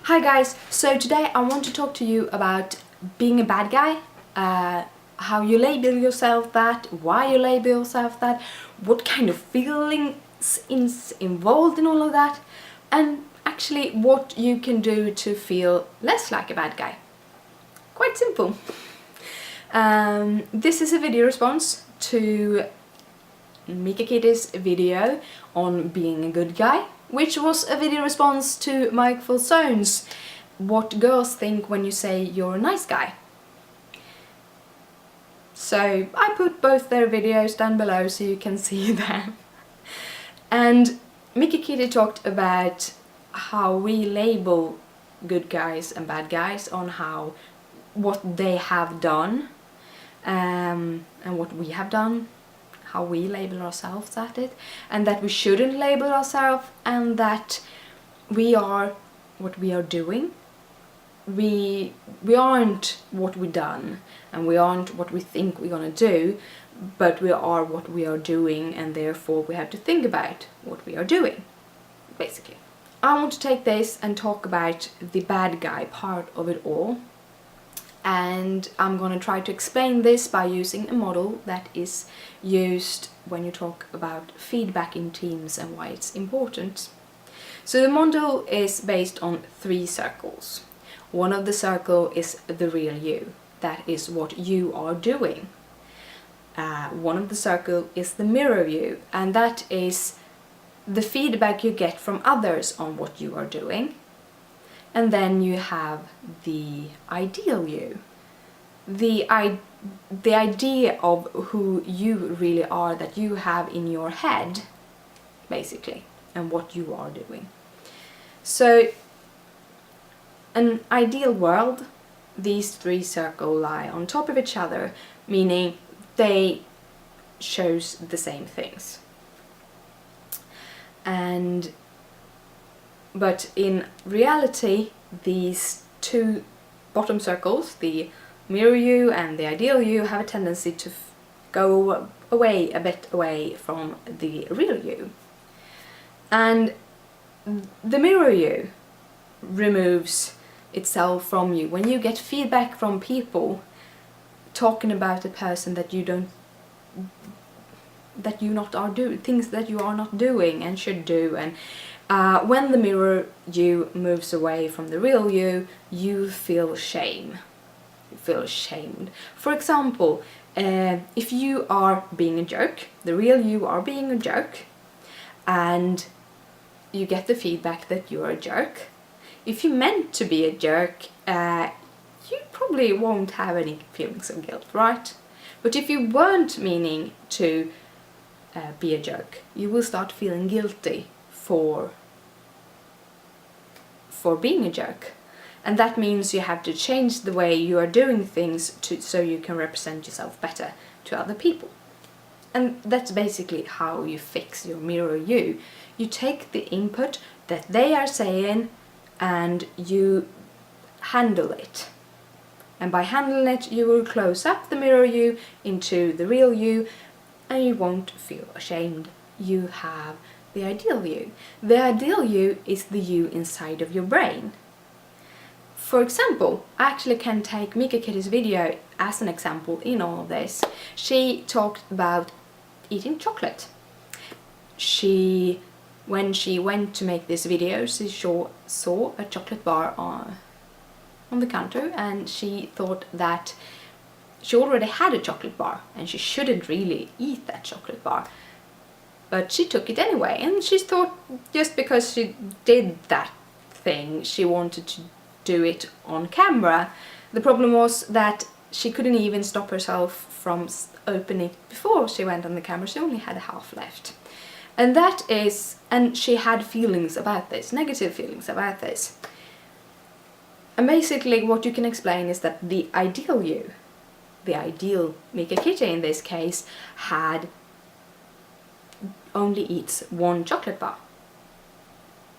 Hi guys, so today I want to talk to you about being a bad guy, how you label yourself that, why you label yourself that, what kind of feelings is involved in all of that, and actually what you can do to feel less like a bad guy. Quite simple. This is a video response to Mika Kitty's video on being a good guy, which was a video response to Mike Falzone's What Girls Think When You Say You're a Nice Guy. So I put both their videos down below so you can see them. And Mika Kitty talked about how we label good guys and bad guys on what they have done and what we have done, how we label ourselves at it, and that we shouldn't label ourselves, and that we are what we are doing. We aren't what we've done, and we aren't what we think we're gonna do, but we are what we are doing, and therefore we have to think about what we are doing, basically. I want to take this and talk about the bad guy part of it all, and I'm gonna try to explain this by using a model that is used when you talk about feedback in teams and why it's important. So the model is based on 3 circles. One of the circle is the real you, that is what you are doing. One of the circle is the mirror you, and that is the feedback you get from others on what you are doing. And then you have the ideal you, the idea of who you really are, that you have in your head, basically, and what you are doing. So, an ideal world, these 3 circles lie on top of each other, meaning they shows the same things. But in reality, these 2 bottom circles, the mirror you and the ideal you, have a tendency to go a bit away from the real you. And the mirror you removes itself from you. When you get feedback from people talking about a person that things that you are not doing and should do, and when the mirror you moves away from the real you, you feel shame. You feel ashamed. For example, if you are being a jerk, the real you are being a jerk, and you get the feedback that you are a jerk. If you meant to be a jerk, you probably won't have any feelings of guilt, right? But if you weren't meaning to be a jerk, you will start feeling guilty for being a jerk. And that means you have to change the way you are doing things so you can represent yourself better to other people. And that's basically how you fix your mirror you. You take the input that they are saying and you handle it. And by handling it, you will close up the mirror you into the real you, and you won't feel ashamed. You have the ideal you. The ideal you is the you inside of your brain. For example, I actually can take Mika Kitty's video as an example in all of this. She talked about eating chocolate. When she went to make this video, she saw a chocolate bar on the counter, and she thought that she already had a chocolate bar and she shouldn't really eat that chocolate bar. But she took it anyway, and she thought just because she did that thing, she wanted to do it on camera. The problem was that she couldn't even stop herself from opening it before she went on the camera. She only had half left. And she had feelings about this, negative feelings about this. And basically what you can explain is that the ideal you, the ideal Mika Kitty in this case, only eats 1 chocolate bar.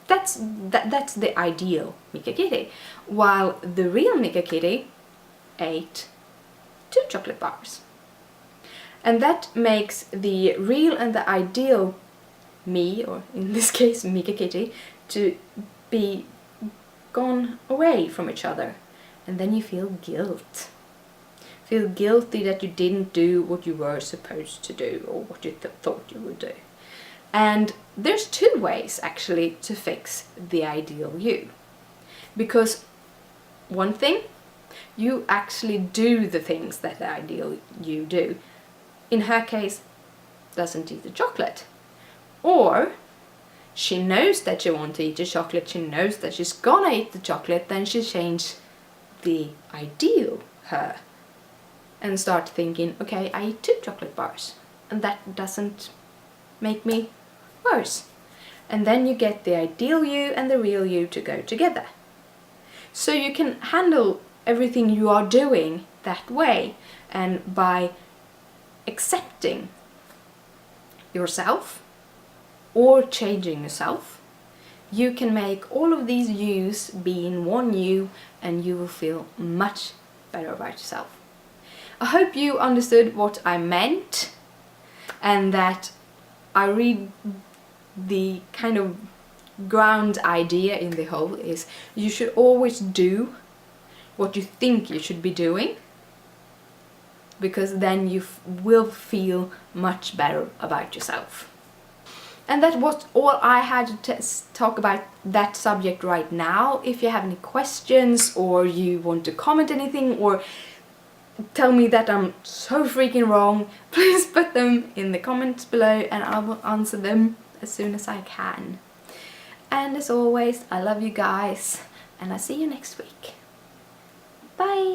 That's the ideal Mika Kitty, while the real Mika Kitty ate 2 chocolate bars. And that makes the real and the ideal me, or in this case Mika Kitty, to be gone away from each other, and then you feel guilt. Feel guilty that you didn't do what you were supposed to do, or what you thought you would do. And there's two ways actually to fix the ideal you. Because one thing, you actually do the things that the ideal you do. In her case, doesn't eat the chocolate. Or she knows that she wants to eat the chocolate, she knows that she's gonna eat the chocolate, then she changes the ideal her and start thinking, okay, I eat 2 chocolate bars, and that doesn't make me worse. And then you get the ideal you and the real you to go together. So you can handle everything you are doing that way, and by accepting yourself or changing yourself, you can make all of these yous be in one you, and you will feel much better about yourself. I hope you understood what I meant, and that I read the kind of ground idea in the whole is you should always do what you think you should be doing, because then you will feel much better about yourself. And that was all I had to talk about that subject right now. If you have any questions, or you want to comment anything, or tell me that I'm so freaking wrong, please put them in the comments below and I will answer them as soon as I can. And as always, I love you guys, and I'll see you next week. Bye!